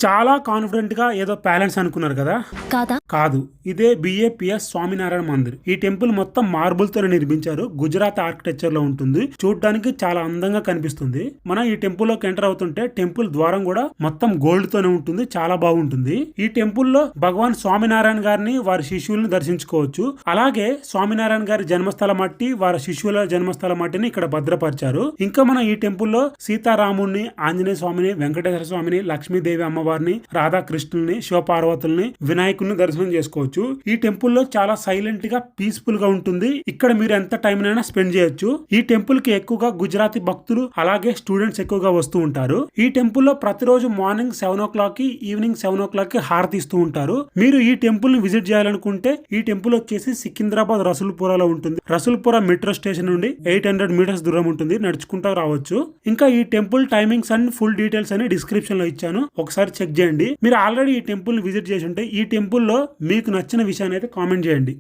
చాలా కాన్ఫిడెంట్ గా ఏదో ప్యాలెన్స్ అనుకున్నారు కదా, కాదా? కాదు. ఇదే బిఏపిఎస్ స్వామినారాయణ మందిర్. ఈ టెంపుల్ మొత్తం మార్బుల్ తో నిర్మించారు. గుజరాత్ ఆర్కిటెక్చర్ లో ఉంటుంది. చూడడానికి చాలా అందంగా కనిపిస్తుంది. మనం ఈ టెంపుల్ లోకి ఎంటర్ అవుతుంటే టెంపుల్ ద్వారం కూడా మొత్తం గోల్డ్ తోనే ఉంటుంది. చాలా బాగుంటుంది. ఈ టెంపుల్ లో భగవాన్ స్వామినారాయణ గారిని వారి శిష్యుల్ని దర్శించుకోవచ్చు. అలాగే స్వామినారాయణ గారి జన్మస్థల మట్టి, వారి శిష్యుల జన్మస్థల మట్టిని ఇక్కడ భద్రపరిచారు. ఇంకా మనం ఈ టెంపుల్లో సీతారాముడిని, ఆంజనేయ స్వామిని, వెంకటేశ్వర స్వామిని, లక్ష్మీదేవి అమ్మవారిని, రాధాకృష్ణుల్ని, శివపార్వతుల్ని, వినాయకుడిని దర్శనం చేసుకోవచ్చు. ఈ టెంపుల్ లో చాలా సైలెంట్ గా పీస్ఫుల్ గా ఉంటుంది. ఇక్కడ మీరు ఎంత టైం అయినా స్పెండ్ చేయొచ్చు. ఈ టెంపుల్ కి ఎక్కువగా గుజరాతీ భక్తులు అలాగే స్టూడెంట్స్ ఎక్కువగా వస్తూ ఉంటారు. ఈ టెంపుల్ లో ప్రతిరోజు మార్నింగ్ 7 o'clock కి, ఈవినింగ్ 7 o'clock కి హారతి ఇస్తూ ఉంటారు. మీరు ఈ టెంపుల్ ని విజిట్ చేయాలనుకుంటే ఈ టెంపుల్ వచ్చేసి సికింద్రాబాద్ రసూల్పురాలో ఉంటుంది. రసూల్పుర మెట్రో స్టేషన్ నుండి 800 meters దూరం ఉంటుంది. నడుచుకుంటూ రావచ్చు. ఇంకా ఈ temple timings and full details అని డిస్క్రిప్షన్ లో ఇచ్చాను. ఒకసారి చెక్ చేయండి. మీరు ఆల్రెడీ ఈ టెంపుల్ విజిట్ చేసి ఉంటే ఈ టెంపుల్ లో మీకు నచ్చిన విషయాన్ని అయితే కామెంట్ చేయండి.